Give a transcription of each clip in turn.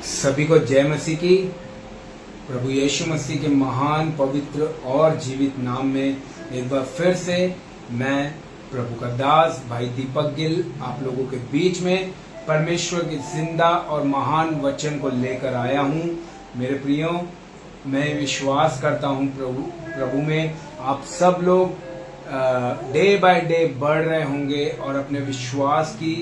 सभी को जय मसीह की। प्रभु यीशु मसीह के महान पवित्र और जीवित नाम में एक बार फिर से मैं प्रभु का दास भाई दीपक गिल आप लोगों के बीच में परमेश्वर की जिंदा और महान वचन को लेकर आया हूँ। मेरे प्रियो, मैं विश्वास करता हूँ प्रभु में आप सब लोग डे बाय डे बढ़ रहे होंगे और अपने विश्वास की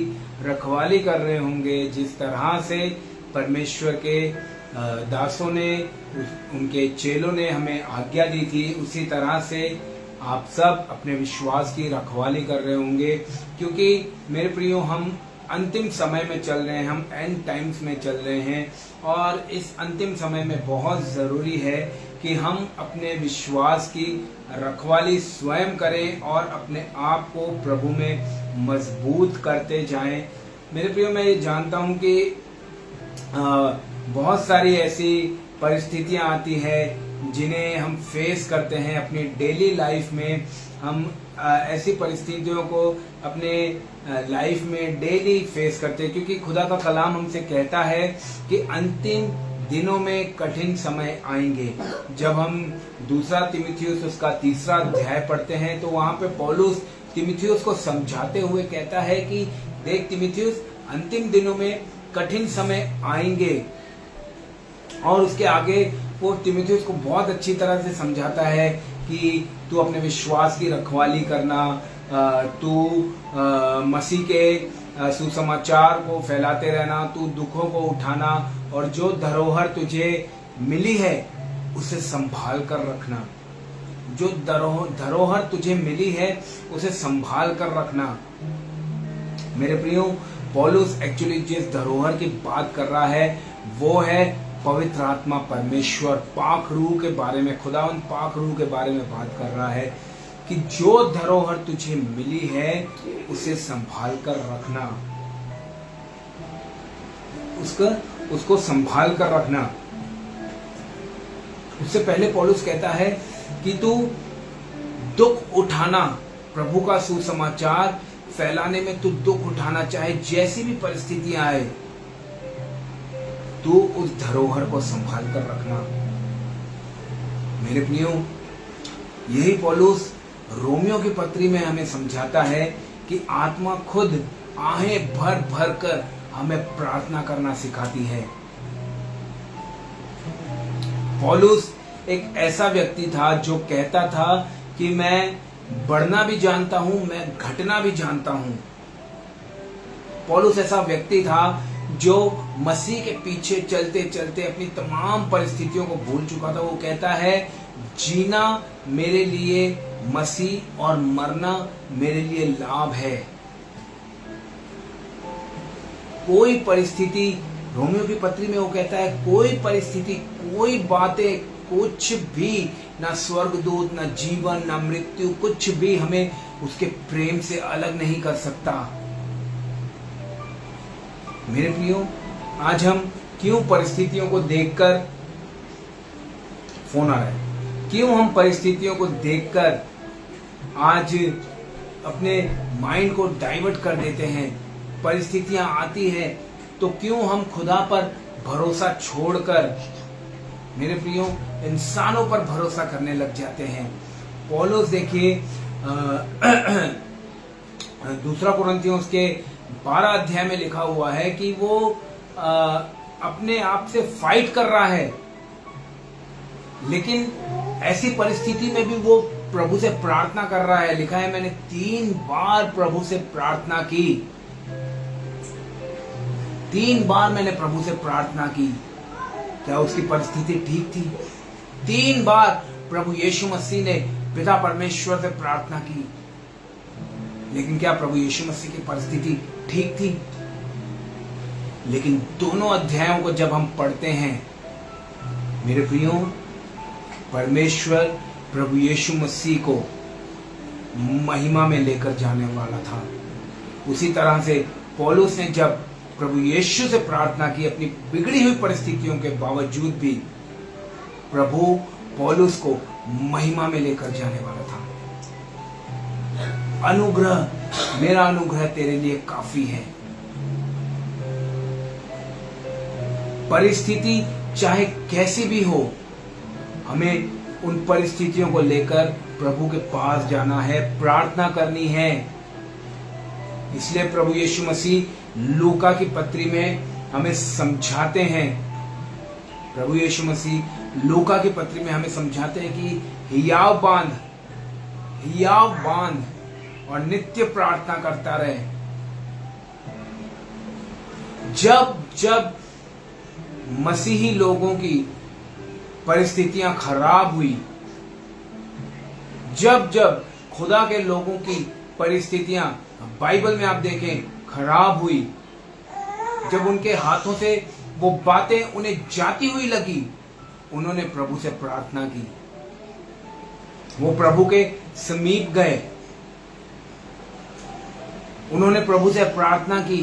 रखवाली कर रहे होंगे। जिस तरह से परमेश्वर के दासों ने उनके चेलों ने हमें आज्ञा दी थी, उसी तरह से आप सब अपने विश्वास की रखवाली कर रहे होंगे। क्योंकि मेरे प्रियो, हम अंतिम समय में चल रहे हैं, हम एंड टाइम्स में चल रहे हैं और इस अंतिम समय में बहुत जरूरी है कि हम अपने विश्वास की रखवाली स्वयं करें और अपने आप को प्रभु में मजबूत करते जाएं। मेरे प्रियो, मैं ये जानता हूं कि बहुत सारी ऐसी परिस्थितियां आती है जिन्हें हम फेस करते हैं अपनी डेली लाइफ में। हम ऐसी परिस्थितियों को अपने लाइफ में डेली फेस करते हैं, क्योंकि खुदा का कलाम हमसे कहता है कि अंतिम दिनों में कठिन समय आएंगे। जब हम दूसरा तीमुथियुस उसका 3 अध्याय पढ़ते हैं तो वहां पे पौलुस तीमुथियुस को समझाते हुए कहता है कि देख तीमुथियुस, अंतिम दिनों में कठिन समय आएंगे। और उसके आगे वो तीमुथियुस को बहुत अच्छी तरह से समझाता है कि तू अपने विश्वास की रखवाली करना, तू मसीह के सुसमाचार को फैलाते रहना, तू दुखों को उठाना और जो धरोहर तुझे मिली है उसे संभाल कर रखना। जो धरोहर तुझे मिली है उसे संभाल कर रखना। मेरे प्रियो, पौलुस एक्चुअली जिस धरोहर की बात कर रहा है वो है पवित्र आत्मा परमेश्वर, पाक रूह के बारे में, खुदावंद पाक रूह के बारे में बात कर रहा है कि जो धरोहर तुझे मिली है उसे संभाल कर रखना, उसको संभाल कर रखना। उससे पहले पौलुस कहता है कि तू दुख उठाना, प्रभु का सुसमाचार फैलाने में तू दुख उठाना, चाहे जैसी भी परिस्थितियां आए, तू उस धरोहर को संभाल कर रखना। मेरे प्रियो, यही पौलुस रोमियो की पत्री में हमें समझाता है कि आत्मा खुद आहें भर भर कर हमें प्रार्थना करना सिखाती है। पौलुस एक ऐसा व्यक्ति था जो कहता था कि मैं बढ़ना भी जानता हूं, मैं घटना भी जानता हूं। पौलुस ऐसा व्यक्ति था जो मसीह के पीछे चलते चलते अपनी तमाम परिस्थितियों को भूल चुका था। वो कहता है, जीना मेरे लिए मसीह और मरना मेरे लिए लाभ है। कोई परिस्थिति, रोमियो की पत्री में वो कहता है, कोई परिस्थिति, कोई बातें, कुछ भी, ना स्वर्गदूत, ना जीवन, ना मृत्यु, कुछ भी हमें उसके प्रेम से अलग नहीं कर सकता। मेरे प्रियो, आज हम क्यों परिस्थितियों को देखकर, फोन आ रहा है, क्यों हम परिस्थितियों को देखकर आज अपने माइंड को डाइवर्ट कर देते हैं। परिस्थितियां आती है तो क्यों हम खुदा पर भरोसा छोड़कर, मेरे प्रियो, इंसानों पर भरोसा करने लग जाते हैं। पौलुस देखिए, 2 कुरिन्थियों के 12 अध्याय में लिखा हुआ है कि वो अपने आप से फाइट कर रहा है, लेकिन ऐसी परिस्थिति में भी वो प्रभु से प्रार्थना कर रहा है। लिखा है, मैंने 3 बार प्रभु से प्रार्थना की, 3 बार मैंने प्रभु से प्रार्थना की। क्या उसकी परिस्थिति ठीक थी? 3 बार प्रभु यीशु मसीह ने पिता परमेश्वर से प्रार्थना की, लेकिन क्या प्रभु यीशु मसीह की परिस्थिति ठीक थी? लेकिन दोनों अध्यायों को जब हम पढ़ते हैं मेरे प्रियो, परमेश्वर प्रभु यीशु मसीह को महिमा में लेकर जाने वाला था। उसी तरह से पौलुस ने जब प्रभु यीशु से प्रार्थना की, अपनी बिगड़ी हुई परिस्थितियों के बावजूद भी प्रभु पौलुस को महिमा में लेकर जाने वाला था। अनुग्रह, मेरा अनुग्रह तेरे लिए काफी है। परिस्थिति चाहे कैसी भी हो, हमें उन परिस्थितियों को लेकर प्रभु के पास जाना है, प्रार्थना करनी है। इसलिए प्रभु यीशु मसीह लूका की पत्री में हमें समझाते हैं, प्रभु यीशु मसीह लूका की पत्री में हमें समझाते हैं कि हियाव बांध और नित्य प्रार्थना करता रहे। जब मसीही लोगों की परिस्थितियां खराब हुई, जब खुदा के लोगों की परिस्थितियां बाइबल में आप देखें खराब हुई, जब उनके हाथों से वो बातें उन्हें जाती हुई लगी, उन्होंने प्रभु से प्रार्थना की, वो प्रभु के समीप गए, उन्होंने प्रभु से प्रार्थना की।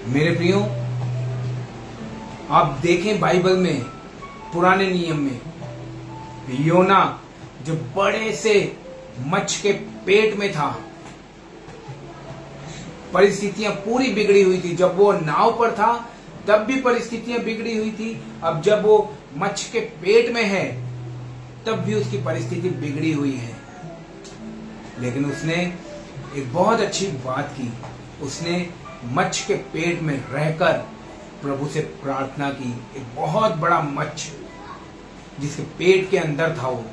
मेरे प्रियो, आप देखें बाइबल में पुराने नियम में योना जो बड़े से मच्छ के पेट में था, परिस्थितियां पूरी बिगड़ी हुई थी। जब वो नाव पर था तब भी परिस्थितियां बिगड़ी हुई थी, अब जब वो मच्छ के पेट में है तब भी उसकी परिस्थिति बिगड़ी हुई है। लेकिन उसने एक बहुत अच्छी बात की, उसने मच्छ के पेट में रहकर प्रभु से प्रार्थना की। एक बहुत बड़ा मच्छ जिसके पेट के अंदर था, वो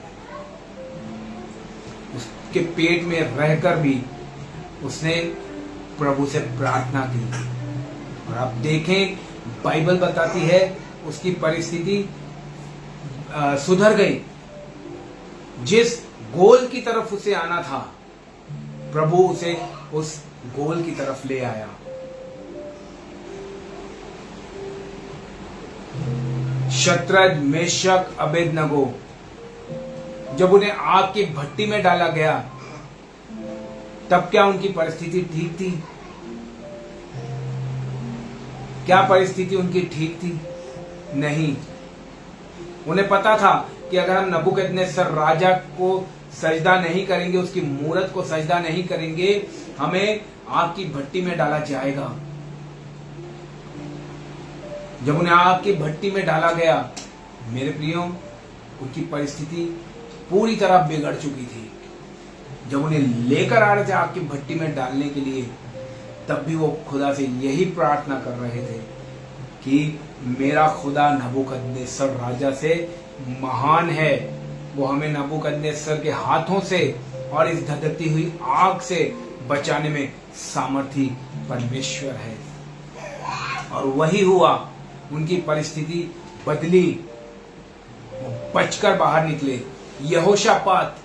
उसके पेट में रहकर भी उसने प्रभु से प्रार्थना की। और आप देखें बाइबल बताती है उसकी परिस्थिति सुधर गई। जिस गोल की तरफ उसे आना था, प्रभु उसे उस गोल की तरफ ले आया। शतरंज, मेशक, अबेदनगो, जब उन्हें आग की भट्टी में डाला गया तब क्या उनकी परिस्थिति ठीक थी? क्या परिस्थिति उनकी ठीक थी? नहीं। उन्हें पता था कि अगर हम नबूकदनेस्सर राजा को सजदा नहीं करेंगे, उसकी मूरत को सजदा नहीं करेंगे, हमें आग की भट्टी में डाला जाएगा। जब उन्हें आग की भट्टी में डाला गया, मेरे प्रियो, उनकी परिस्थिति पूरी तरह बिगड़ चुकी थी। जब उन्हें लेकर आ रहे थे आग की भट्टी में डालने के लिए, तब भी वो खुदा से यही प्रार्थना कर रहे थे कि मेरा खुदा नबूकदनेस्सर राजा से महान है, वो हमें नबूकदनेस्सर के हाथों से और इस धधकती हुई आग से बचाने में सामर्थी परमेश्वर है। और वही हुआ, उनकी परिस्थिति बदली, वो बचकर बाहर निकले। यहोशापात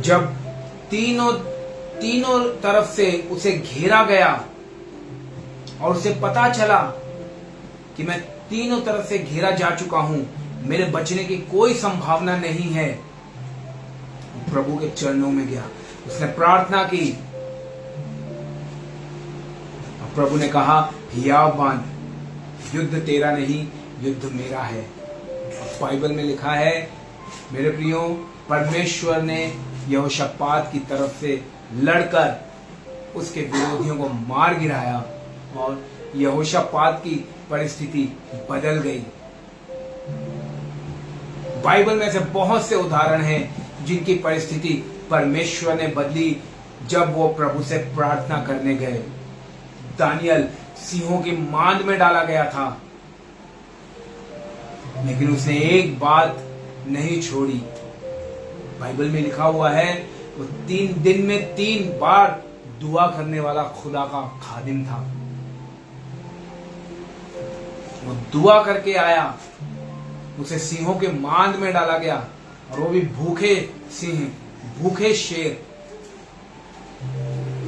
जब तीनों तरफ से उसे घेरा गया और उसे पता चला कि मैं तीनों तरफ से घेरा जा चुका हूं, मेरे बचने की कोई संभावना नहीं है, प्रभु के चरणों में गया, उसने प्रार्थना की। प्रभु ने कहा, हियाव बांध, युद्ध तेरा नहीं, युद्ध मेरा है। बाइबल में लिखा है, मेरे प्रियो, परमेश्वर ने यहोशापात की तरफ से लड़कर उसके विरोधियों को मार गिराया और यहोशापात की परिस्थिति बदल गई। बाइबल में ऐसे बहुत से उदाहरण हैं जिनकी परिस्थिति परमेश्वर ने बदली जब वो प्रभु से प्रार्थना करने गए। दानियल सिंहों की मांद में डाला गया था, लेकिन उसने एक बात नहीं छोड़ी। बाइबल में लिखा हुआ है, वो 3 दिन में 3 बार दुआ करने वाला खुदा का खादिम था। वो दुआ करके आया, उसे सिंहों के मांद में डाला गया, और वो भी भूखे सिंह, भूखे शेर।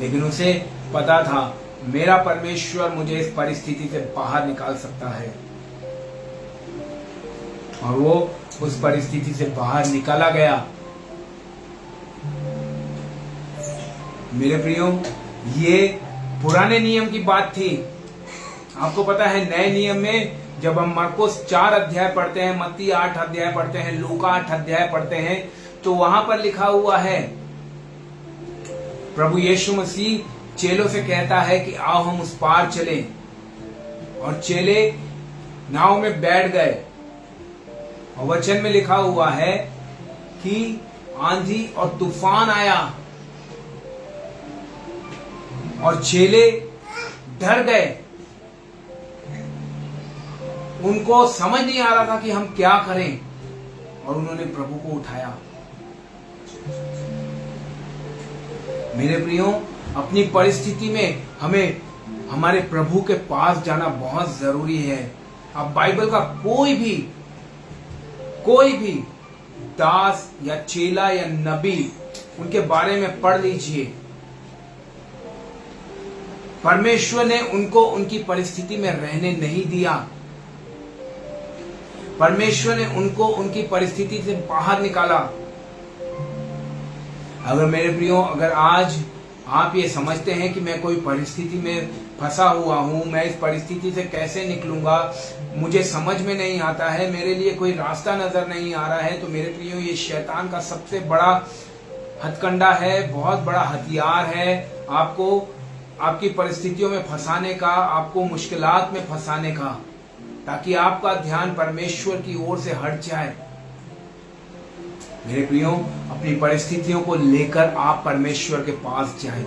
लेकिन उसे पता था मेरा परमेश्वर मुझे इस परिस्थिति से बाहर निकाल सकता है, और वो उस परिस्थिति से बाहर निकाला गया। मेरे प्रियो, ये पुराने नियम की बात थी। आपको पता है नए नियम में जब हम मरकुस 4 अध्याय पढ़ते हैं, मत्ती 8 अध्याय पढ़ते हैं, लूका 8 अध्याय पढ़ते हैं, तो वहां पर लिखा हुआ है प्रभु यीशु मसीह चेलों से कहता है कि आओ हम उस पार चलें, और चेले नाव में बैठ गए। और वचन में लिखा हुआ है कि आंधी और तूफान आया और चेले डर गए। उनको समझ नहीं आ रहा था कि हम क्या करें, और उन्होंने प्रभु को उठाया। मेरे प्रियो, अपनी परिस्थिति में हमें हमारे प्रभु के पास जाना बहुत जरूरी है। आप बाइबल का कोई भी दास या चेला या नबी, उनके बारे में पढ़ लीजिए। परमेश्वर ने उनको उनकी परिस्थिति में रहने नहीं दिया। परमेश्वर ने उनको उनकी परिस्थिति से बाहर निकाला। अगर मेरे प्रियो, अगर आज आप ये समझते हैं कि मैं कोई परिस्थिति में फंसा हुआ हूं, मैं इस परिस्थिति से कैसे निकलूंगा, मुझे समझ में नहीं आता है, मेरे लिए कोई रास्ता नजर नहीं आ रहा है, तो मेरे प्रियो, ये शैतान का सबसे बड़ा हथकंडा है, बहुत बड़ा हथियार है आपको आपकी परिस्थितियों में फंसाने का, आपको मुश्किलात में फंसाने का, ताकि आपका ध्यान परमेश्वर की ओर से हट जाए। मेरे प्रियो, अपनी परिस्थितियों को लेकर आप परमेश्वर के पास जाएं।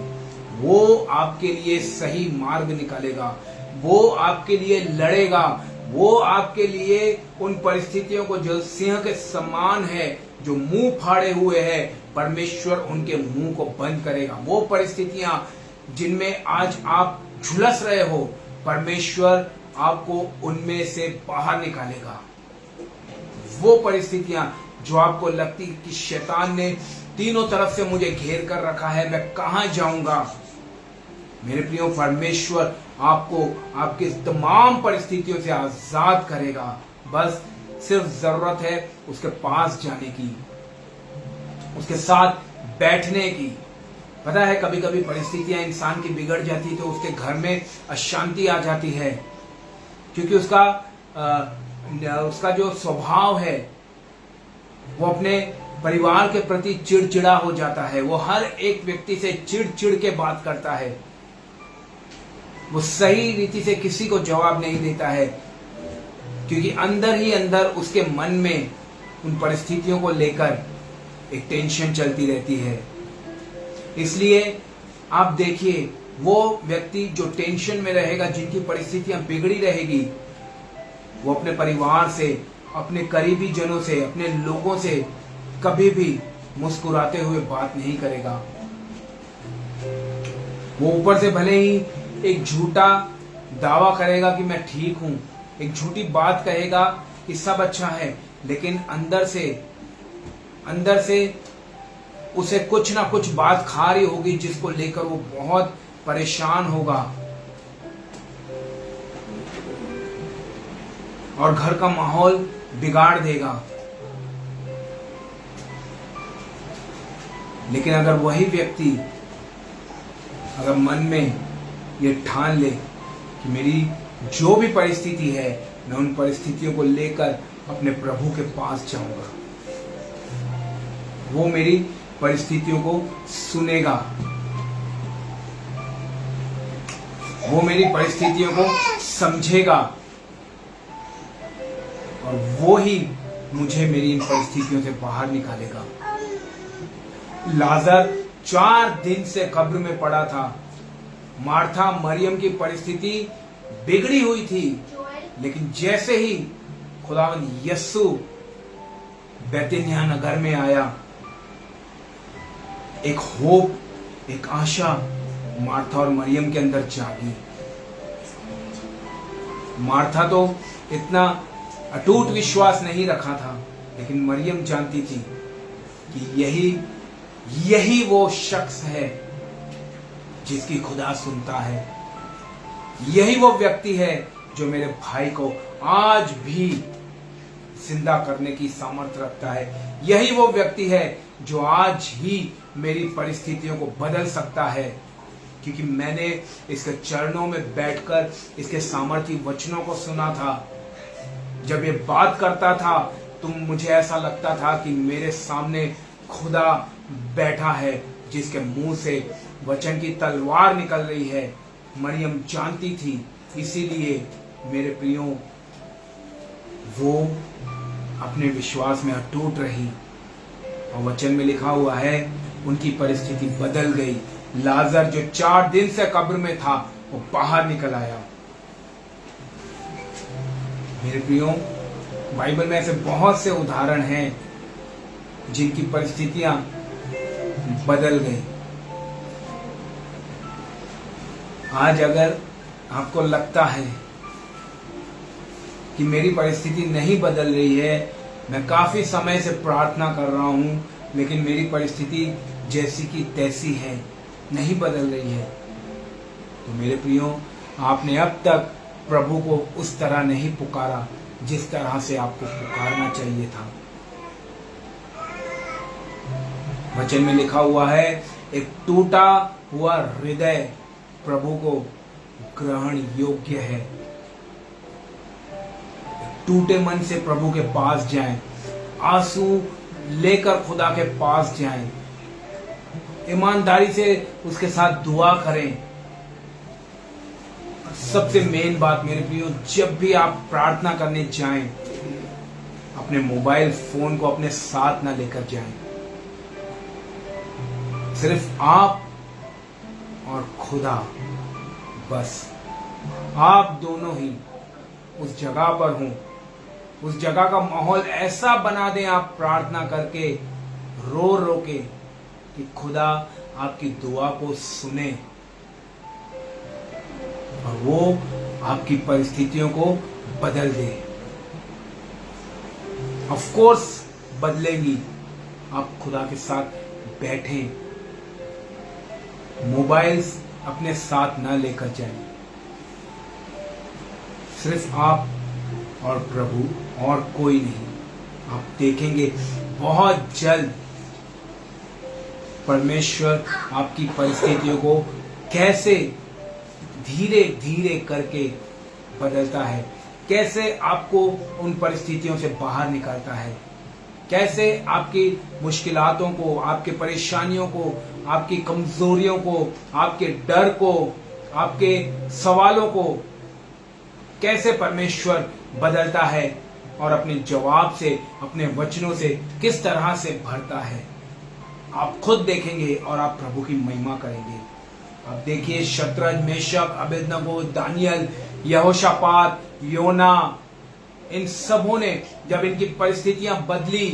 वो आपके लिए सही मार्ग निकालेगा, वो आपके लिए लड़ेगा, वो आपके लिए उन परिस्थितियों को जो सिंह के समान है, जो मुंह फाड़े हुए है, परमेश्वर उनके मुंह को बंद करेगा। वो परिस्थितियां जिनमें आज आप झुलस रहे हो, परमेश्वर आपको उनमें से बाहर निकालेगा। वो परिस्थितियां जो आपको लगती कि शैतान ने तीनों तरफ से मुझे घेर कर रखा है, मैं कहां जाऊंगा, मेरे प्रियो, परमेश्वर आपको आपकी तमाम परिस्थितियों से आजाद करेगा। बस सिर्फ जरूरत है उसके पास जाने की, उसके साथ बैठने की। पता है, कभी कभी परिस्थितियां इंसान की बिगड़ जाती तो उसके घर में अशांति आ जाती है, क्योंकि उसका जो स्वभाव है वो अपने परिवार के प्रति चिड़चिड़ा हो जाता है। वो हर एक व्यक्ति से चिड़ के बात करता है, वो सही रीति से किसी को जवाब नहीं देता है, क्योंकि अंदर ही अंदर उसके मन में उन परिस्थितियों को लेकर एक टेंशन चलती रहती है। इसलिए आप देखिए, वो व्यक्ति जो टेंशन में रहेगा, जिनकी परिस्थितियां बिगड़ी रहेगी, वो अपने परिवार से, अपने करीबी जनों से, अपने लोगों से कभी भी मुस्कुराते हुए बात नहीं करेगा। वो ऊपर से भले ही एक झूठा दावा करेगा कि मैं ठीक हूं, एक झूठी बात कहेगा कि सब अच्छा है, लेकिन अंदर से उसे कुछ ना कुछ बात खा रही होगी, जिसको लेकर वो बहुत परेशान होगा और घर का माहौल बिगाड़ देगा। लेकिन अगर वही व्यक्ति अगर मन में ये ठान ले कि मेरी जो भी परिस्थिति है, मैं उन परिस्थितियों को लेकर अपने प्रभु के पास जाऊंगा, वो मेरी परिस्थितियों को सुनेगा, वो मेरी परिस्थितियों को समझेगा, और वो ही मुझे मेरी इन परिस्थितियों से बाहर निकालेगा। लाजर 4 दिन से कब्र में पड़ा था। मार्था मरियम की परिस्थिति बिगड़ी हुई थी, लेकिन जैसे ही खुदावंद यस्सु बैतनिय्याह नगर में आया, एक होप, एक आशा मार्था और मरियम के अंदर जागी। मार्था तो इतना अटूट विश्वास नहीं रखा था, लेकिन मरियम जानती थी कि यही वो शख्स है जिसकी खुदा सुनता है, यही वो व्यक्ति है जो मेरे भाई को आज भी जिंदा करने की सामर्थ्य रखता है, यही वो व्यक्ति है जो आज ही मेरी परिस्थितियों को बदल सकता है, क्योंकि मैंने इसके चरणों में बैठकर इसके सामर्थ्य वचनों को सुना था। जब ये बात करता था तो मुझे ऐसा लगता था कि मेरे सामने खुदा बैठा है, जिसके मुंह से वचन की तलवार निकल रही है। मरियम जानती थी, इसीलिए मेरे प्रियो वो अपने विश्वास में अटूट रही। और वचन में लिखा हुआ है उनकी परिस्थिति बदल गई। लाजर जो 4 दिन से कब्र में था वो बाहर निकल आया। मेरे प्रियो, बाइबल में ऐसे बहुत से उदाहरण हैं जिनकी परिस्थितियां बदल गई। आज अगर आपको लगता है कि मेरी परिस्थिति नहीं बदल रही है, मैं काफी समय से प्रार्थना कर रहा हूं लेकिन मेरी परिस्थिति जैसी की तैसी है, नहीं बदल रही है, तो मेरे प्रियो, आपने अब तक प्रभु को उस तरह नहीं पुकारा जिस तरह से आपको पुकारना चाहिए था। वचन में लिखा हुआ है एक टूटा हुआ हृदय प्रभु को ग्रहण योग्य है। टूटे मन से प्रभु के पास जाएं, आंसू लेकर खुदा के पास जाएं, ईमानदारी से उसके साथ दुआ करें। सबसे मेन बात मेरे प्रियो, जब भी आप प्रार्थना करने जाएं, अपने मोबाइल फोन को अपने साथ ना लेकर जाएं। सिर्फ आप और खुदा, बस आप दोनों ही उस जगह पर हों। उस जगह का माहौल ऐसा बना दें आप प्रार्थना करके, रो रो के, कि खुदा आपकी दुआ को सुने और वो आपकी परिस्थितियों को बदल दे। Of course बदलेंगी। आप खुदा के साथ बैठें, मोबाइल्स अपने साथ ना लेकर जाएं। सिर्फ आप और प्रभु और कोई नहीं। आप देखेंगे बहुत जल्द परमेश्वर आपकी परिस्थितियों को कैसे धीरे धीरे करके बदलता है, कैसे आपको उन परिस्थितियों से बाहर निकालता है, कैसे आपकी मुश्किलातों को, आपके परेशानियों को, आपकी कमजोरियों को, आपके डर को, आपके सवालों को कैसे परमेश्वर बदलता है और अपने जवाब से, अपने वचनों से किस तरह से भरता है। आप खुद देखेंगे और आप प्रभु की महिमा करेंगे। आप देखिए शतरंज, मेशक, अबेदनगो, दानियल, यहोशापात, योना, इन सबों ने जब इनकी परिस्थितियां बदली,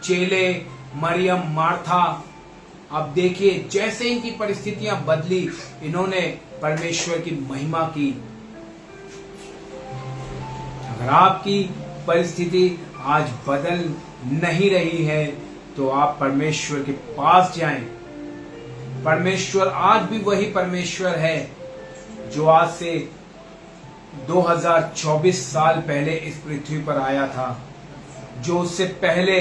चेले, मरियम, मार्था, आप देखिए जैसे इनकी परिस्थितियां बदली, इन्होंने परमेश्वर की महिमा की। अगर आपकी परिस्थिति आज बदल नहीं रही है तो आप परमेश्वर के पास जाएं। परमेश्वर आज भी वही परमेश्वर है जो आज से 2024 साल पहले इस पृथ्वी पर आया था, जो उससे पहले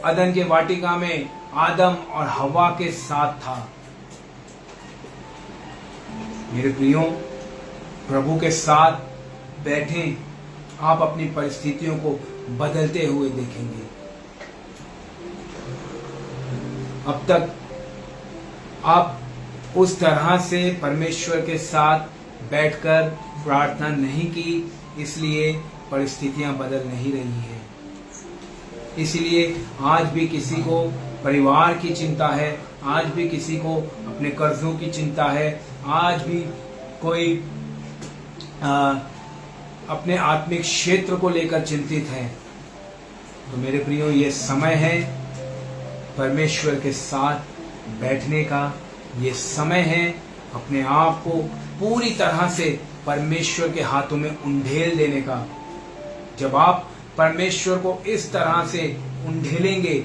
अदन के वाटिका में आदम और हवा के साथ था। मेरे प्रियो, प्रभु के साथ बैठें, आप अपनी परिस्थितियों को बदलते हुए देखेंगे। अब तक आप उस तरह से परमेश्वर के साथ बैठकर प्रार्थना नहीं की, इसलिए परिस्थितियां बदल नहीं रही हैं। इसलिए आज भी किसी को परिवार की चिंता है, आज भी किसी को अपने कर्जों की चिंता है, आज भी कोई अपने आत्मिक क्षेत्र को लेकर चिंतित है। तो मेरे प्रियो, ये समय है परमेश्वर के साथ बैठने का, ये समय है अपने आप को पूरी तरह से परमेश्वर के हाथों में उंडेल देने का। जब आप परमेश्वर को इस तरह से उंडेलेंगे,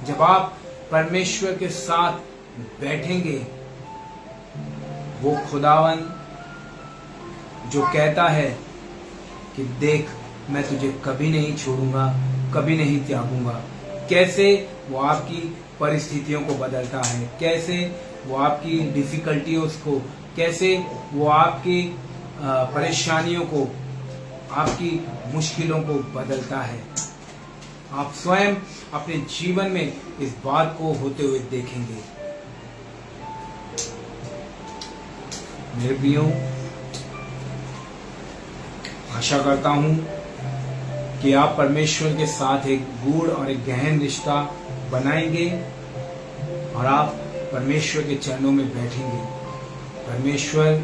जब आप परमेश्वर के साथ बैठेंगे, वो खुदावन जो कहता है कि देख मैं तुझे कभी नहीं छोड़ूंगा, कभी नहीं त्यागूंगा, कैसे वो आपकी परिस्थितियों को बदलता है, कैसे वो आपकी डिफिकल्टियों को, कैसे वो आपकी परेशानियों को, आपकी मुश्किलों को बदलता है। आप स्वयं अपने जीवन में इस बात को होते हुए देखेंगे। मेरे प्रियो, आशा करता हूं कि आप परमेश्वर के साथ एक गूढ़ और एक गहन रिश्ता बनाएंगे और आप परमेश्वर के चरणों में बैठेंगे। परमेश्वर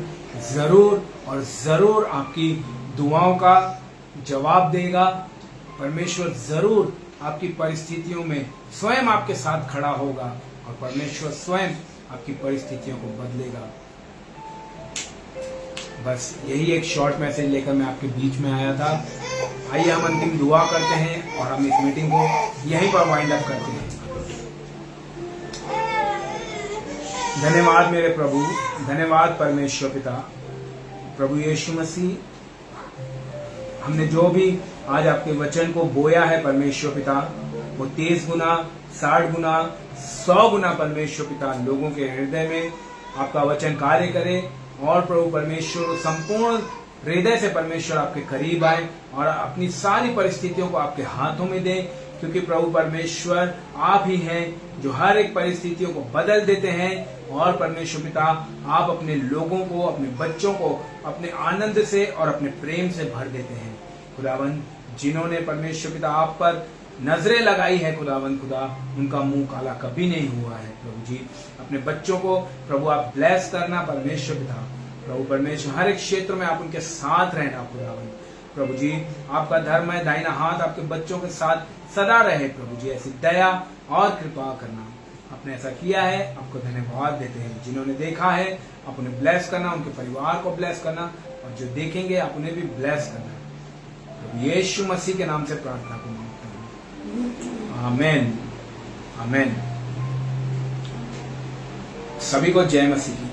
जरूर और जरूर आपकी दुआओं का जवाब देगा। परमेश्वर जरूर आपकी परिस्थितियों में स्वयं आपके साथ खड़ा होगा और परमेश्वर स्वयं आपकी परिस्थितियों को बदलेगा। बस यही एक शॉर्ट मैसेज लेकर मैं आपके बीच में आया था। आइए हम अंतिम दुआ करते हैं और हम इस मीटिंग को यहीं पर वाइंड अप करते हैं। धन्यवाद मेरे प्रभु, धन्यवाद परमेश्वर पिता, प्रभु यीशु मसीह। हमने जो भी आज आपके वचन को बोया है परमेश्वर पिता, वो 30 गुना, 60 गुना, 100 गुना परमेश्वर पिता लोगों के हृदय में आपका वचन कार्य करे और प्रभु परमेश्वर संपूर्ण हृदय से परमेश्वर आपके करीब आए और अपनी सारी परिस्थितियों को आपके हाथों में दे, क्योंकि प्रभु परमेश्वर आप ही हैं जो हर एक परिस्थितियों को बदल देते हैं। और परमेश्वर पिता आप अपने लोगों को, अपने बच्चों को अपने आनंद से और अपने प्रेम से भर देते हैं। खुदावन, जिन्होंने परमेश्वर पिता आप पर नजरें लगाई है खुदावन खुदा, उनका मुंह काला कभी नहीं हुआ है। प्रभु जी, अपने बच्चों को प्रभु आप ब्लेस करना परमेश्वर पिता। प्रभु परमेश्वर हर एक क्षेत्र में आप उनके साथ रहना खुदावन। प्रभु जी, आपका धर्म है, दाहिना हाथ आपके बच्चों के साथ सदा रहे। प्रभु जी, ऐसी दया और कृपा करना। आपने ऐसा किया है, आपको धन्यवाद देते हैं। जिन्होंने देखा है आप उन्हें ब्लेस करना, उनके परिवार को ब्लेस करना, और जो देखेंगे आप उन्हें भी ब्लेस करना। प्रभु यीशु मसीह के नाम से प्रार्थना को मांगता हूं, आमेन, आमेन। सभी को जय मसीह।